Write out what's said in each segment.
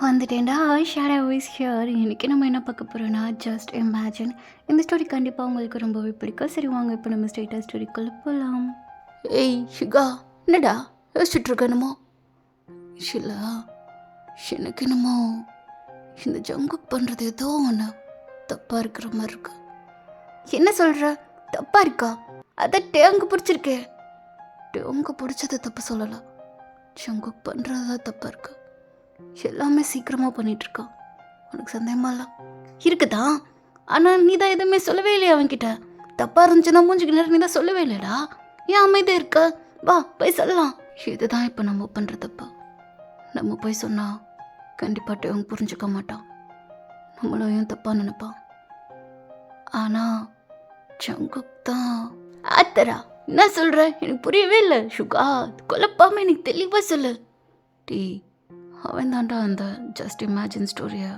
வந்துட்டேன்டா. Shadow is here. இன்னைக்கு நம்ம என்ன பார்க்க போகிறோன்னா ஜஸ்ட் இமேஜின். இந்த ஸ்டோரி கண்டிப்பாக உங்களுக்கு ரொம்பவே பிடிக்கும். சரி வாங்க இப்போ நம்ம ஸ்ட்ரெயிட்டாக ஸ்டோரிக்குள்ளே போகலாம். ஏய் ஷிகா, என்னடா யோசிச்சுட்டு இருக்க என்னமோ? ஷிலா, எனக்கு என்னமோ இந்த ஜங்குக் பண்ணுறது ஏதோ ஒன்று தப்பாக இருக்கிற மாதிரி இருக்கு. என்ன சொல்கிற? தப்பாக இருக்கா? அதை டேங்கு பிடிச்சிருக்கே. டேங்கு பிடிச்சதை தப்பு சொல்லலை, ஜங்குக் பண்ணுறது தான் தப்பாக இருக்கு. எல்லாமே சீக்கிரமாக பண்ணிகிட்ருக்கான். உனக்கு சந்தேகமா இல்லை? இருக்குதான், ஆனால் நீ தான் எதுவுமே சொல்லவே இல்லையா அவன்கிட்ட? தப்பாக இருந்துச்சுன்னா மூஞ்சிக்கு நேரம் நீ தான் சொல்லவே இல்லைடா. ஏன் அமைதியாக இருக்க? வா போய் சொல்லலாம். இதுதான் இப்போ நம்ம பண்ணுற தப்பா. நம்ம போய் சொன்னால் கண்டிப்பாக அவன் புரிஞ்சுக்க மாட்டான், நம்மளையும் தப்பாக நினைப்பான். ஆனால் ஜங்குக் தான் ஆத்தரா. என்ன சொல்கிற? எனக்கு புரியவே இல்லை சுகா. குழப்பாமல் எனக்கு தெளிவாக சொல்லு. டீ, அவன் தாண்டா அந்த ஜஸ்ட் இமேஜின் ஸ்டோரியை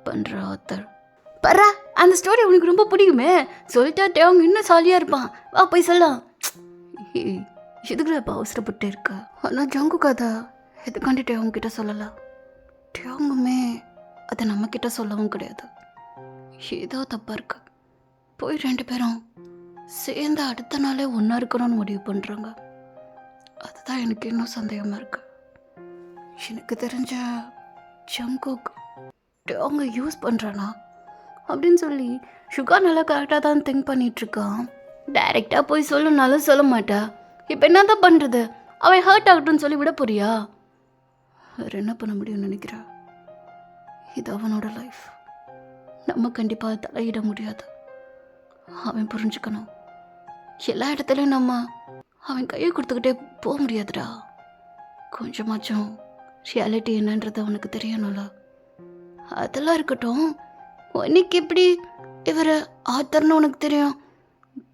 பண்ணுற ஆத்தர். பரா, அந்த ஸ்டோரி உனக்கு ரொம்ப பிடிக்குமே, சொல்லிட்டா அவங்க இன்னும் சாலியாக இருப்பான். வா போய் சொல்லலாம். எதுக்குறப்ப அவசரப்பட்டு இருக்க? ஆனால் ஜங்கு கதை எதுக்காண்டிட்டு அவங்க கிட்ட சொல்லலை. டேங்குமே அதை நம்மக்கிட்ட சொல்லவும் கிடையாது. ஏதோ தப்பாக இருக்கு. போய் 2 பேரும் சேர்ந்து அடுத்த நாளே ஒன்றா இருக்கணும்னு முடிவு பண்ணுறாங்க. அதுதான் எனக்கு இன்னும் சந்தேகமாக இருக்கு. எனக்கு தெரிஞ்ச ஜங்குக் அவங்க யூஸ் பண்ணுறானா அப்படின்னு சொல்லி சுகா நல்லா கரெக்டாக தான் திங்க் பண்ணிகிட்ருக்கான். டைரெக்டாக போய் சொல்லணுனாலும் சொல்ல மாட்டா. இப்போ என்ன தான் பண்ணுறது? அவன் ஹர்ட் ஆகட்டும்னு சொல்லி விட போறியா? வேறு என்ன பண்ண முடியும்னு நினைக்கிறா? இது அவனோட லைஃப், நம்ம கண்டிப்பாக தலையிட முடியாது. அவன் புரிஞ்சுக்கணும். எல்லா இடத்துலையும் நம்ம அவன் கையை கொடுத்துக்கிட்டே போக முடியாதுடா. கொஞ்சமாச்சும் ரியாலிட்டி என்னன்றது அவனுக்கு தெரியணும்ல. அதெல்லாம் இருக்கட்டும், உனக்கு எப்படி இவர் ஆத்தர்னு உனக்கு தெரியும்?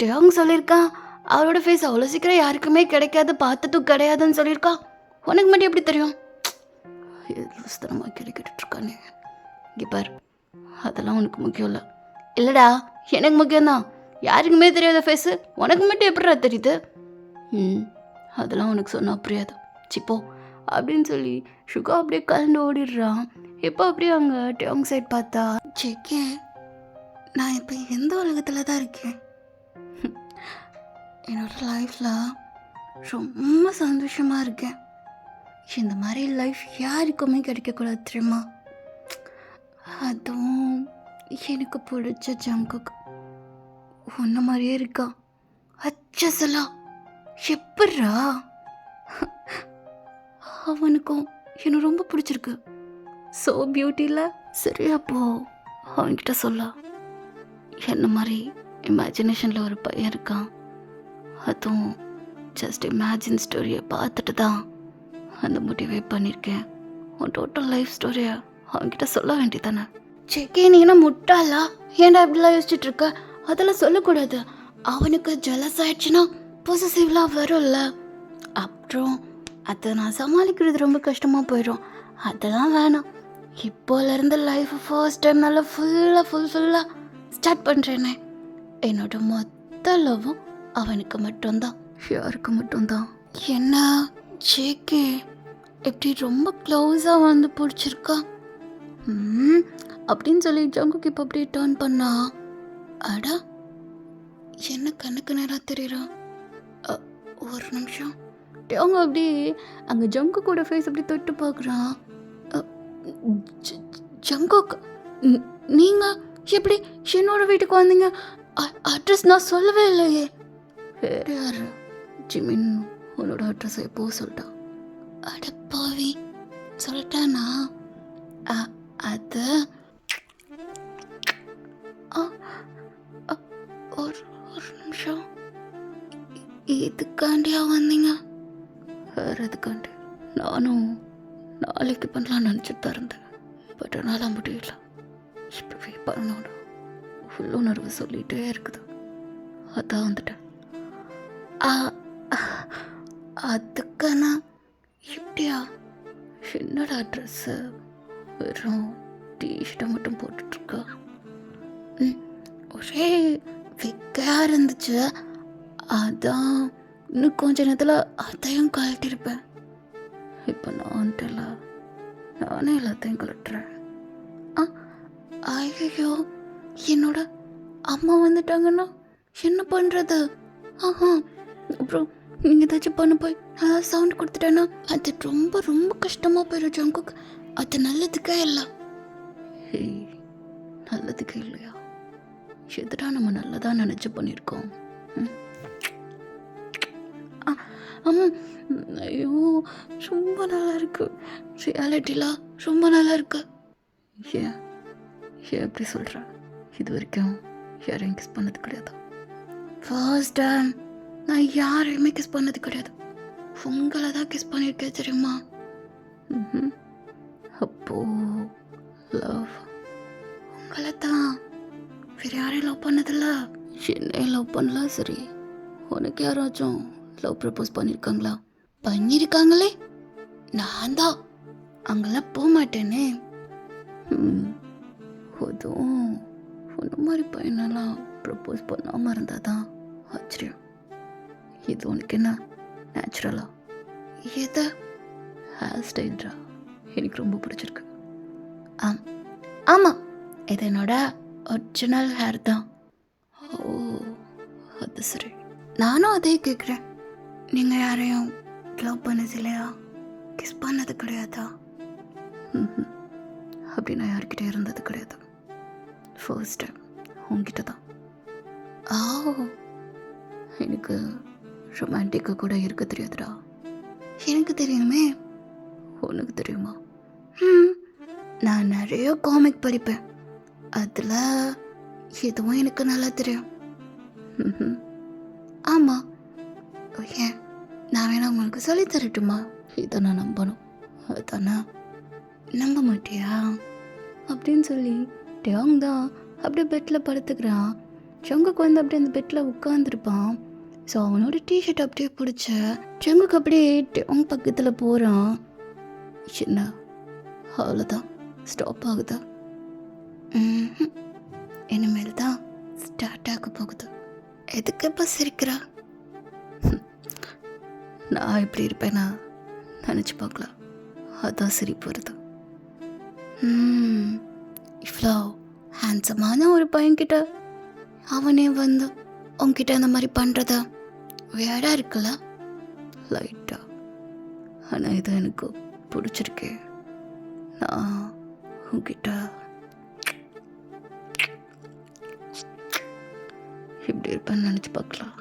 டேங் சொல்லியிருக்கான் அவரோட ஃபேஸ் அவ்வளோ சீக்கிரம் யாருக்குமே கிடைக்காது, பார்த்துட்டும் கிடையாதுன்னு சொல்லியிருக்கான். உனக்கு மட்டும் எப்படி தெரியும்? கேட்டுட்டு இருக்கானே. இங்கே பார், அதெல்லாம் உனக்கு முக்கியம் இல்லை. இல்லைடா, எனக்கு முக்கியம்தான். யாருக்குமே தெரியாத ஃபேஸு உனக்கு மட்டும் எப்படிடா தெரியுது? அதெல்லாம் உனக்கு சொன்னால் புரியாது, சிப்போ அப்படின்னு சொல்லி சுகா அப்படியே கலந்து ஓடிடுறான். இப்போ அப்படியே அங்கே டேங் சைட் பார்த்தா, சேக்கே நான் இப்போ எந்த உலகத்தில் தான் இருக்கேன்? என்னோட லைஃப்பில் ரொம்ப சந்தோஷமாக இருக்கேன். இந்த மாதிரி லைஃப் யாருக்குமே கிடைக்கக்கூடாது தெரியுமா? அதுவும் எனக்கு பிடிச்ச ஜங்குக் ஒன்ன மாதிரியே இருக்கான். அச்சசலா எப்பட்றா? அவனுக்கும் எனக்கு ரொம்ப பிடிச்சிருக்கு. ஸோ பியூட்டியில். சரி, அப்போ அவன்கிட்ட சொல்ல, என்ன மாதிரி இமேஜினேஷனில் ஒரு பையன் இருக்கான், அதுவும் ஜஸ்ட் இமேஜின் ஸ்டோரியை பார்த்துட்டு தான் அந்த முடிவே பண்ணியிருக்கேன். உன் டோட்டல் லைஃப் ஸ்டோரியை அவன்கிட்ட சொல்ல வேண்டியதானே? செக்கே, நீ என்ன முட்டாளா? ஏன்டா இப்படிலாம் யோசிச்சுட்டு இருக்க? அதெல்லாம் சொல்லக்கூடாது. அவனுக்கு ஜெலஸ் ஆயிடுச்சுன்னா பொசசிவ்லாம் வரும்ல, அப்புறம் அதை நான் சமாளிக்கிறது ரொம்ப கஷ்டமாக போயிடும். அதெல்லாம் வேணாம். இப்போலேருந்து லைஃப் ஃபர்ஸ்ட் டைம் நல்லா ஃபுல்லாக ஸ்டார்ட் பண்ணுறேனே. என்னோட மொத்த லவ்வும் அவனுக்கு மட்டும்தான், யாருக்கு மட்டும்தான். என்ன ஜேகே எப்படி ரொம்ப க்ளோஸாக வந்து பிடிச்சிருக்கா அப்படின்னு சொல்லி ஜங்குக்கு இப்போ அப்படியே டர்ன் பண்ணா. அடா, என்ன கண்ணுக்கு நேராக தெரியுறான். ஒரு நிமிஷம். அவங்க அப்படி அங்கே ஜங்கு கூட ஃபேஸ் அப்படி தொட்டு பார்க்குறான். ஜங்குக், நீங்கள் எப்படி என்னோட வீட்டுக்கு வந்தீங்க? அட்ரஸ் நான் சொல்லவே இல்லையே. வேறு யார்? ஜிமின் உன்னோட அட்ரஸ் எப்போ சொல்லிட்டான்? அடப்பாவி, சொல்லிட்டானா? அது ஒரு நிமிஷம். இதுக்காண்டியா வந்தீங்க? வேறு எதுக்காண்டி? நானும் நாளைக்கு பண்ணலான்னு நினச்சிட்டு தான் இருந்தேன், பட் என்னால் முடியல. இப்போவே பண்ணணும். உள்ளுணர்வு சொல்லிகிட்டே இருக்குது, அதான் வந்துட்டேன். அதுக்கான இப்படியா? என்னோட அட்ரெஸ்ஸு வெறும் டிஷர்ட்டை மட்டும் போட்டுட்ருக்கா. ஒரே வெக்கையாக இருந்துச்சு, அதான் இன்னும் கொஞ்ச நேரத்தில் அதையும் கழட்டிருப்பேன். இப்போ நான் வந்துட்டல, நானே எல்லாத்தையும் கலட்டுறேன். ஆ ஐயோ, என்னோட அம்மா வந்துட்டாங்கன்னா என்ன பண்ணுறது? ஆஹா, அப்புறம் நீங்கள் ஏதாச்சும் பண்ண போய் நான் சவுண்ட் கொடுத்துட்டேன்னா அது ரொம்ப ரொம்ப கஷ்டமாக போயிடும் ஜங்குக். அது நல்லதுக்கே இல்லை. ஏய், நல்லதுக்கு இல்லையா? எதுடா நம்ம நல்லதாக நினச்சி பண்ணியிருக்கோம். ம். ஆ, ஆமாம். ஐயோ, ரொம்ப நல்லா இருக்கு. ரியாலிட்டிலாம் ரொம்ப நல்லா இருக்கு. ஏன் ஏன் எப்படி சொல்கிற? இது வரைக்கும் யாரையும் கிஸ் பண்ணது கிடையாது. ஃபர்ஸ்ட் டைம் நான் யாரையுமே கிஸ் பண்ணது கிடையாது. உங்களை தான் கிஸ் பண்ணியிருக்கேன் தெரியுமா? ம். அப்போ லவ் உங்களை தான். வேற யாரையும் லவ் பண்ணதில்ல. என்னையும் லவ் பண்ணலாம். சரி, உனக்கு யாராச்சும் லவ் ப்ரப்போஸ் பண்ணியிருக்காங்களா? பண்ணியிருக்காங்களே, நான் தான் அங்கெல்லாம் போக மாட்டேனே. அதுவும் உன்ன மாதிரி பையனெல்லாம் ப்ரப்போஸ் பண்ணாமல் இருந்தால் தான் ஆச்சரியம். இது உனக்கு என்ன நேச்சுரலா? எதை? ஹேர் ஸ்டைல்ரா, எனக்கு ரொம்ப பிடிச்சிருக்கு. ஆமாம், இது என்னோட ஒரிஜினல் ஹேர் தான். ஓ, அது சரி. நானும் அதே கேட்குறேன். நீங்கள் யாரையும் லவ் பண்ணது இல்லையா? கிஸ் பண்ணது கிடையாதா? அப்படி நான் யார்கிட்ட இருந்தது கிடையாது. ஃபர்ஸ்ட் டைம் உங்ககிட்ட தான். எனக்கு ரொமான்டிக்காக கூட இருக்க தெரியாதுடா. எனக்கு தெரியுமே. உனக்கு தெரியுமா? நான் நிறைய காமிக் படிப்பேன். அதில் எதுவும் எனக்கு நல்லா தெரியும். ஆமாம். ஏன் நான் வேணா உங்களுக்கு சொல்லி தரட்டுமா? இதை நான் நம்பணும். அதானே நம்ப மாட்டியா? அப்படின்னு சொல்லி டேங் தான் அப்படியே பெட்டில் படுத்துக்கிறான். ஜங்குக்கு வந்து அப்படியே அந்த பெட்டில் உட்காந்துருப்பான். ஸோ அவனோட டிஷர்ட் அப்படியே பிடிச்ச ஜங்குக்கு அப்படியே டேங் பக்கத்தில் போகிறான். என்ன அவ்வளோதான், ஸ்டாப் ஆகுதா? இனிமேல் தான் ஸ்டார்ட் ஆக போகுது. எதுக்கு இப்போ சிரிக்கிறா? நான் எப்படி இருப்பேனா நினச்சி பார்க்கலாம், அதான் சிரிப்பு வருது. இவ்வளோ ஹேண்ட்ஸமான ஒரு பையன்கிட்ட அவனே வந்து உங்ககிட்ட அந்த மாதிரி பண்ணுறத வேடா இருக்குல்ல? லைட்டா. ஆனால் இது எனக்கு பிடிச்சிருக்கே. நான் உங்ககிட்ட இப்படி இருப்பேன்னு நினச்சி பார்க்கலாம்.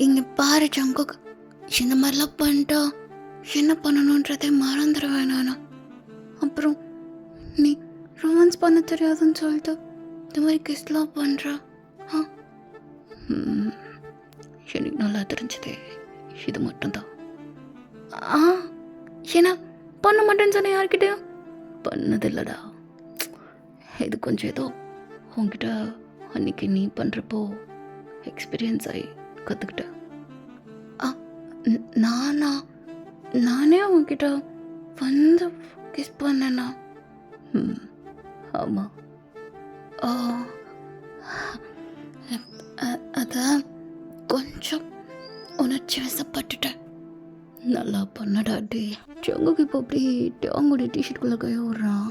இங்கே பாரு ஜங்குக், இந்த மாதிரிலாம் பண்ணிட்டா என்ன பண்ணணுன்றதே மறந்துடுவேன் நான். அப்புறம் நீ ரொமான்ஸ் பண்ண தெரியாதுன்னு சொல்லிட்டு இந்த மாதிரி கிஸ்லாம் பண்ணுற. எனக்கு நல்லா தெரிஞ்சதே இது மட்டும்தான். ஏன்னா பண்ண மாட்டேன்னு சொன்ன யார்கிட்டயும் பண்ணதில்லடா. இது கொஞ்சம் ஏதோ உங்ககிட்ட அன்னைக்கு நீ பண்ணுறப்போ எக்ஸ்பீரியன்ஸ் ஆகி கற்றுக்கிட்டேன். நானே உங்ககிட்ட வந்து கிஸ் பண்ணேண்ணா. ஆமாம். அதான் கொஞ்சம் உணர்ச்சி வசப்பட்டுட்டேன். நல்லா பண்ணடா டே. ஜங்குக்கு இப்போ அப்படி அவங்களோட டிஷர்ட்குள்ளே கை விடுறான்.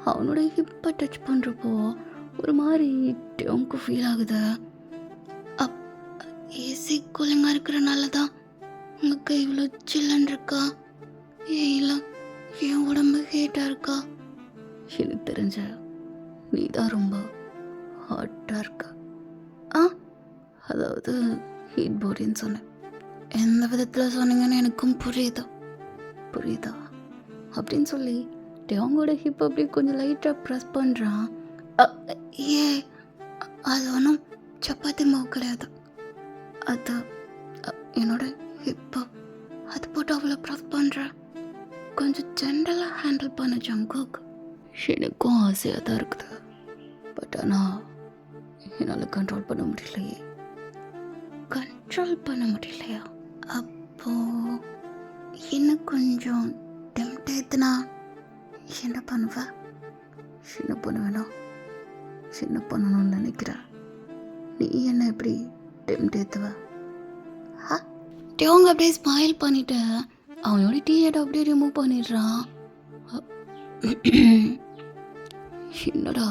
அவனோட ஹிப்பை டச் பண்ணுறப்போ ஒரு மாதிரி டேங்க்கு ஃபீல் ஆகுது. ஏசி கூலிங்காக இருக்கிறனால தான் உங்கள் கை இவ்வளோ சில்லன் இருக்கா? இல்லை என் உடம்பு ஹீட்டாக இருக்கா? எனக்கு தெரிஞ்ச நீ தான் ரொம்ப ஹாட்டாக இருக்க. அதாவது ஹீட் பாடின்னு சொன்னேன். எந்த விதத்தில் சொன்னீங்கன்னு எனக்கும் புரியுதா அப்படின்னு சொல்லி டேங்கோட ஹிப் அப்படியே கொஞ்சம் லைட்டாக ப்ரெஸ் பண்ணுறான். ஏ, அது ஒன்றும் சப்பாத்தி மாவு கிடையாது. அது என்னோட ஹிப்பை அது போட்டு அவ்வளோ ப்ரெஸ் பண்ணுறேன். கொஞ்சம் ஜென்ரலாக ஹேண்டில் பண்ண ஜங்குக். எனக்கும் ஆசையாக தான் இருக்குது. பட் ஆனால் என்னால் கண்ட்ரோல் பண்ண முடியலையே. அப்போ இன்னும் கொஞ்சம் டெம்ட் ஆயிடுனா என்ன பண்ணுவேன்? என்ன பண்ணுவேனா? என்ன பண்ணணும்னு நினைக்கிறேன். நீ என்ன எப்படி டெம்ட் ஏற்றுவ? டேவங்க அப்படியே ஸ்மைல் பண்ணிட்டு அவனோட டீஷர்ட் அப்படியே ரிமூவ் பண்ணிடுறான். என்னடா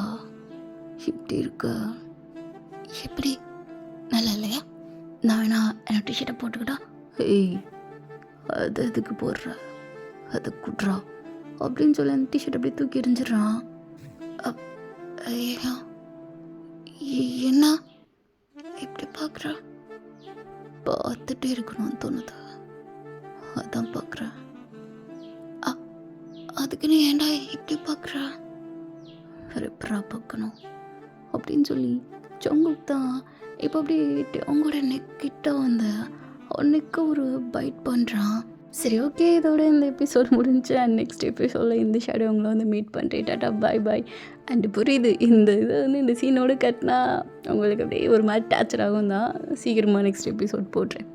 இப்படி இருக்க? எப்படி நல்லா இல்லையா? நான் வேணா என்னோட டிஷர்ட்டை போட்டுக்கிட்டா? ஏய், அது எதுக்கு போடுற? அதை குட்றா அப்படின்னு சொல்லி அந்த டிஷர்ட் அப்படியே தூக்கி எறிஞ்சிடுறான். ஐயா, என்ன இப்படி பார்க்குற? பார்த்துட்டே இருக்கணும்னு தோணுது, அதான் பார்க்குறேன். அதுக்குன்னு ஏன்டா இப்படி பார்க்குற? வேற எப்படா பார்க்கணும் அப்படின்னு சொல்லி ஜங்குக் தான் இப்போ அப்படியே அவங்களோட நெக்கிட்ட வந்து அவன் நெக்க ஒரு பைட் பண்ணுறான். சரி, ஓகே, இதோட இந்த எபிசோட் முடிஞ்சு. அண்ட் நெக்ஸ்ட் எபிசோடில் இந்த ஷேடோ அவங்கள வந்து மீட் பண்ணுறேன். Tata, bye bye. அண்டு புரியுது, இந்த இதை வந்து இந்த சீனோடு கட்டினா உங்களுக்கு அப்படியே ஒரு மாதிரி டேச்சர் ஆகும் தான். சீக்கிரமாக நெக்ஸ்ட் எபிசோட் போடுறேன்.